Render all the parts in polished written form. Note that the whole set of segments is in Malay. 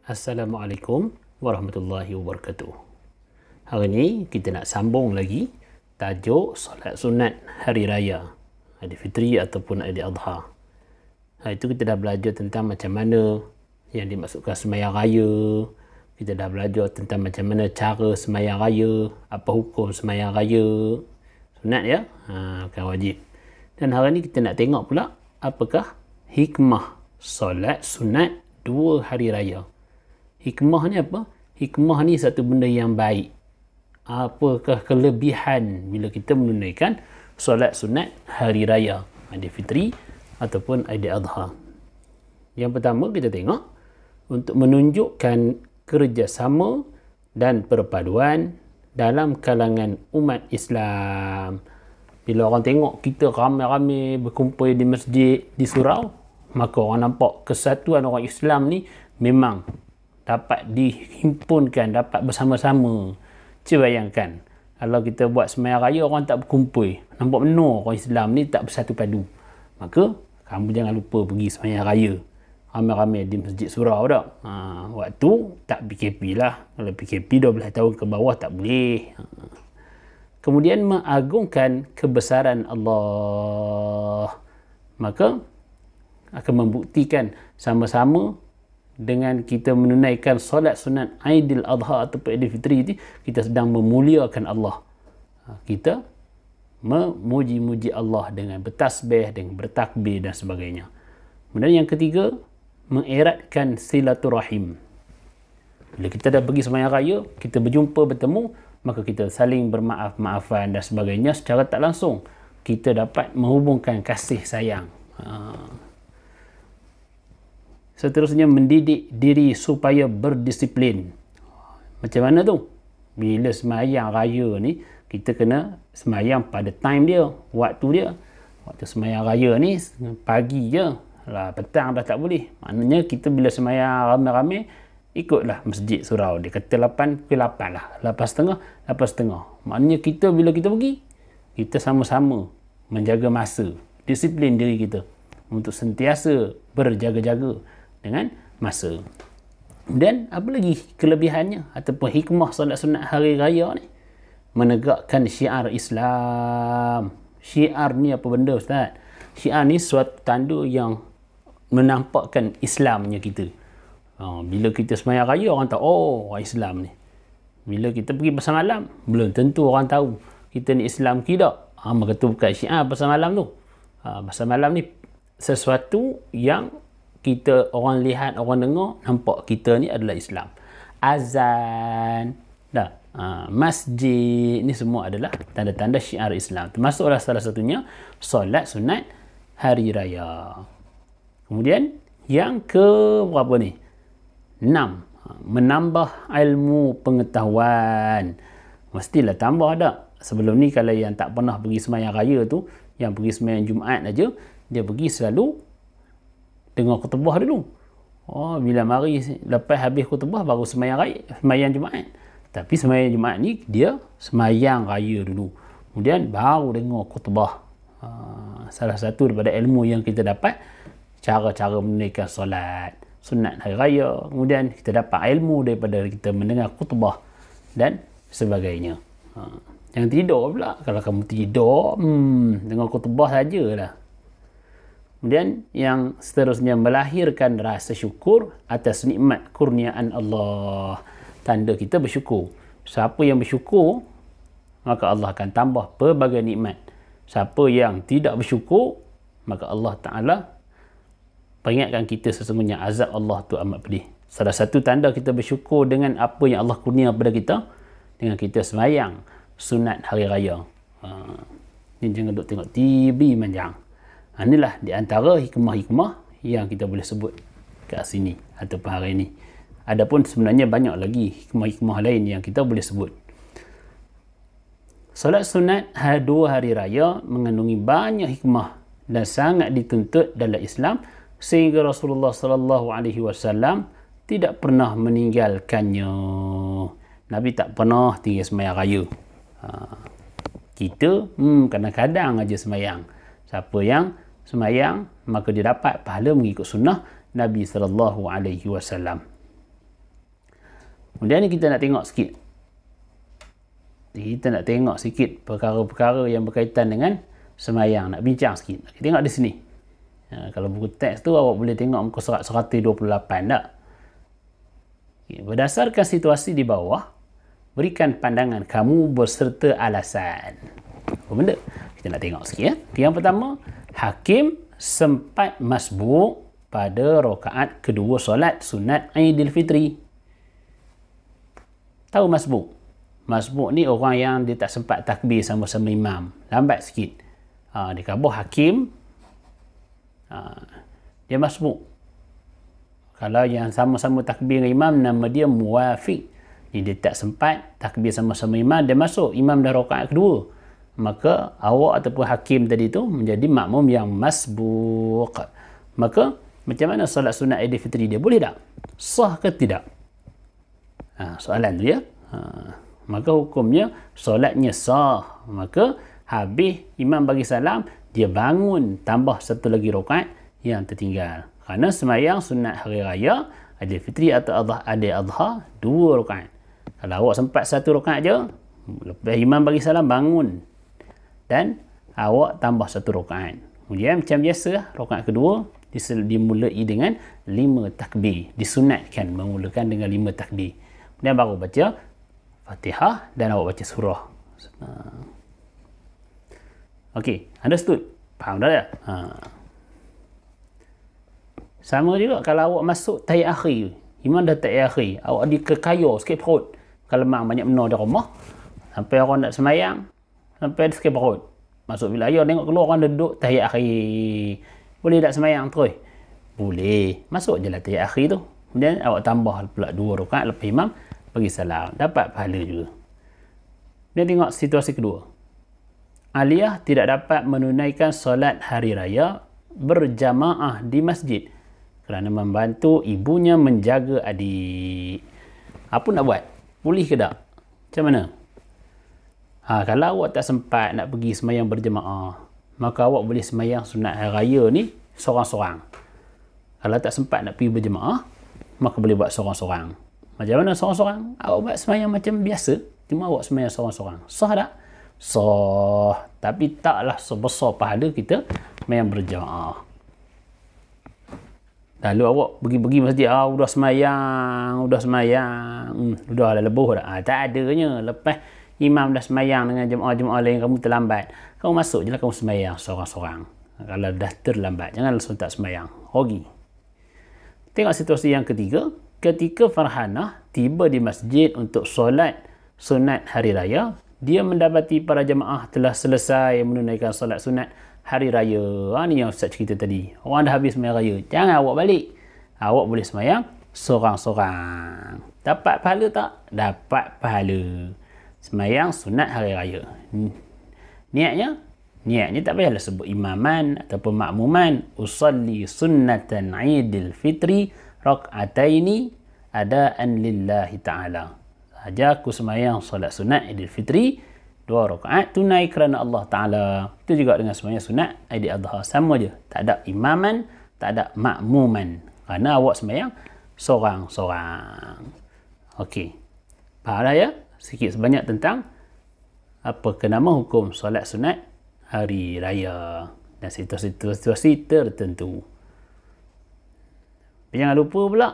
Assalamualaikum warahmatullahi wabarakatuh. Hari ini kita nak sambung lagi tajuk solat sunat hari raya, Aidilfitri ataupun Aidiladha. Hari itu kita dah belajar tentang macam mana yang dimaksudkan sembahyang raya. Kita dah belajar tentang macam mana cara sembahyang raya, apa hukum sembahyang raya. Sunat ya, bukan wajib. Dan hari ini kita nak tengok pula apakah hikmah solat sunat 2 hari raya. Hikmah ni apa? Hikmah ni satu benda yang baik. Apakah kelebihan bila kita menunaikan solat sunat hari raya, Aidilfitri ataupun Aidiladha? Yang pertama kita tengok untuk menunjukkan kerjasama dan perpaduan dalam kalangan umat Islam. Bila orang tengok kita ramai-ramai berkumpul di masjid, di surau, maka orang nampak kesatuan orang Islam ni memang dapat dihimpunkan, dapat bersama-sama. Cuba bayangkan, kalau kita buat sembahyang raya orang tak berkumpul, nampak benar orang Islam ni tak bersatu padu. Maka kamu jangan lupa pergi sembahyang raya ramai-ramai di masjid surau tak. Waktu tak PKP lah. Kalau PKP 12 tahun ke bawah tak boleh. Kemudian mengagungkan kebesaran Allah, maka akan membuktikan sama-sama dengan kita menunaikan solat sunat Aidiladha ataupun Aidilfitri ini, kita sedang memuliakan Allah. Kita memuji-muji Allah dengan bertasbih, dengan bertakbir dan sebagainya. Kemudian yang ketiga, mengeratkan silaturahim. Bila kita dah pergi sembahyang raya, kita berjumpa, bertemu, maka kita saling bermaaf-maafan dan sebagainya. Secara tak langsung kita dapat menghubungkan kasih sayang. Seterusnya, mendidik diri supaya berdisiplin. Macam mana tu? Bila sembahyang raya ni, kita kena sembahyang pada time dia, waktu dia. Waktu sembahyang raya ni pagi je lah, petang dah tak boleh. Maknanya kita bila sembahyang ramai-ramai, ikutlah masjid surau. Dia kata 8, pukul 8 lah. 8.30, 8.30. Maknanya kita bila kita pergi, kita sama-sama menjaga masa, disiplin diri kita untuk sentiasa berjaga-jaga dengan masa. Dan apa lagi kelebihannya ataupun hikmah solat sunat hari raya ni? Menegakkan syiar Islam. Syiar ni apa benda, Ustaz? Syiar ni suatu tanda yang menampakkan Islamnya kita. Bila kita sembahyang raya, orang tahu, oh, orang Islam ni. Bila kita pergi pasar malam, belum tentu orang tahu kita ni Islam ke tak. Maka tu bukan syiar pasar malam tu. Pasar malam ni sesuatu yang kita orang lihat, orang dengar, nampak kita ni adalah Islam. Azan, masjid, ni semua adalah tanda-tanda syiar Islam. Termasuklah salah satunya solat sunat hari raya. Kemudian yang ke berapa ni? 6. Menambah ilmu pengetahuan. Mestilah tambah tak? Sebelum ni kalau yang tak pernah pergi sembahyang raya tu, yang pergi sembahyang Jumaat aja, dia pergi selalu dengar khutbah dulu. Bila mari lepas habis khutbah baru sembahyang Jumaat. Tapi sembahyang Jumaat ni dia sembahyang raya dulu, kemudian baru dengar khutbah. Salah satu daripada ilmu yang kita dapat, cara-cara menunaikan solat sunat hari raya. Kemudian kita dapat ilmu daripada kita mendengar khutbah dan sebagainya. Jangan tidur pula. Kalau kamu tidur, dengar khutbah sajalah. Kemudian yang seterusnya, melahirkan rasa syukur atas nikmat kurniaan Allah. Tanda kita bersyukur. Siapa yang bersyukur, maka Allah akan tambah pelbagai nikmat. Siapa yang tidak bersyukur, maka Allah Ta'ala peringatkan kita sesungguhnya azab Allah tu amat pedih. Salah satu tanda kita bersyukur dengan apa yang Allah kurnia kepada kita, dengan kita sembahyang sunat hari raya. Ni jangan duk tengok TV manjang. Inilah di antara hikmah-hikmah yang kita boleh sebut kat sini ataupun hari ini. Adapun sebenarnya banyak lagi hikmah-hikmah lain yang kita boleh sebut. Solat sunat 2 hari raya mengandungi banyak hikmah dan sangat dituntut dalam Islam, sehingga Rasulullah sallallahu alaihi wasallam tidak pernah meninggalkannya. Nabi tak pernah tinggal sembahyang raya. Kita kadang-kadang aja semayang. Siapa yang semayang, maka dia dapat pahala mengikut sunnah Nabi SAW. Kemudian ni kita nak tengok sikit. Kita nak tengok sikit perkara-perkara yang berkaitan dengan semayang. Nak bincang sikit. Kita tengok di sini. Kalau buku teks tu awak boleh tengok muka surat 128 tak? Berdasarkan situasi di bawah, berikan pandangan kamu berserta alasan. Apa benda? Kita nak tengok sikit ya. Yang pertama, hakim sempat masbuk pada rakaat kedua solat sunat Aidilfitri. Tahu masbuk? Masbuk ni orang yang dia tak sempat takbir sama-sama imam. Lambat sikit. Dia khabar hakim. Dia masbuk. Kalau yang sama-sama takbir dengan imam, nama dia muwafiq. Dia tak sempat takbir sama-sama imam, dia masuk. Imam dah rakaat kedua. Maka awak ataupun hakim tadi tu menjadi makmum yang masbuk. Maka macam mana solat sunat Aidilfitri dia? Boleh tak? Sah ke tidak? Soalan tu ya. Maka hukumnya solatnya sah. Maka habis imam bagi salam, dia bangun tambah satu lagi rakaat yang tertinggal. Kerana semayang sunat hari raya Aidilfitri atau Adha 2 rakaat. Kalau awak sempat 1 rakaat je, lepas imam bagi salam bangun dan awak tambah 1 rakaat. Kemudian macam biasa rakaat kedua dimulai dengan 5 takbir. Disunatkan memulakan dengan 5 takbir. Kemudian baru baca Fatihah dan awak baca surah. Okey, understood? Faham dah ya? Sama juga kalau awak masuk tahiyat akhir. Imam dah tahiyat akhir. Awak dikekaya sikit perut. Kalau memang banyak benda di rumah. Sampai orang nak semayang. Sampai ada sikit perut. Masuk wilayah tengok keluar orang duduk tahiyat akhir. Boleh tak semayang terus? Boleh. Masuk je lah tahiyat akhir tu. Kemudian awak tambah pula 2 rakaat lepas imam bagi salam. Dapat pahala juga. Kemudian tengok situasi kedua. Aliyah tidak dapat menunaikan solat hari raya berjamaah di masjid kerana membantu ibunya menjaga adik. Apa nak buat? Boleh ke tak? Macam mana? Kalau awak tak sempat nak pergi semayang berjemaah, maka awak boleh semayang sunat hari raya ni seorang-seorang. Kalau tak sempat nak pergi berjemaah, maka boleh buat seorang-seorang. Macam mana seorang-seorang? Awak buat semayang macam biasa, cuma awak semayang seorang-seorang. Sah tak? Sah. Tapi taklah sebesar pahala kita semayang berjemaah. Lalu awak pergi masjid, udah semayang, udah lah lebuh dah. Tak adanya. Lepas imam dah semayang dengan jemaah-jemaah lain, kamu terlambat. Kamu masuk je lah, kamu semayang seorang-seorang. Kalau dah terlambat, jangan langsung tak semayang. Rugi. Tengok situasi yang ketiga. Ketika Farhanah tiba di masjid untuk solat sunat hari raya, dia mendapati para jemaah telah selesai menunaikan solat sunat hari raya. Ni yang Ustaz cerita tadi. Orang dah habis semayang raya. Jangan awak balik. Awak boleh semayang seorang-seorang. Dapat pahala tak? Dapat pahala. Semayang sunat hari raya. Niatnya tak payahlah sebut imaman ataupun makmuman. Usalli sunnatan Aidilfitri rak'ataini adaan lillahi ta'ala. Saja aku semayang solat sunat Aidilfitri 2 rakaat tunai kerana Allah Ta'ala. Itu juga dengan semayang sunat Aidil Adha. Sama je. Tak ada imaman, tak ada makmuman. Kerana awak semayang seorang-seorang. Okey. Faham dah ya? Sikit sebanyak tentang apa nama hukum solat sunat hari raya dan situasi tertentu. Jangan lupa pula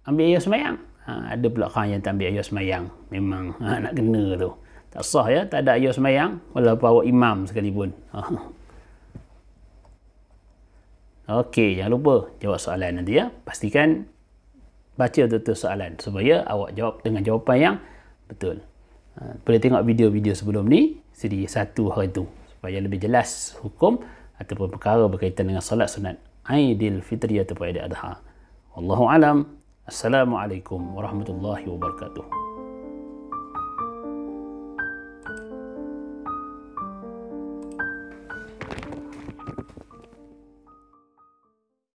ambil ayat semayang. Ada pula orang yang tak ambil ayat semayang. Memang nak kena tu. Tak sah ya, tak ada ayat semayang walaupun awak imam sekalipun. Okey, jangan lupa jawab soalan nanti ya. Pastikan baca betul-betul soalan supaya awak jawab dengan jawapan yang betul. Boleh tengok video-video sebelum ni, siri 1 hari tu, supaya lebih jelas hukum ataupun perkara berkaitan dengan solat sunat Aidilfitri ataupun Aidil Adha. Wallahu alam. Assalamualaikum warahmatullahi wabarakatuh.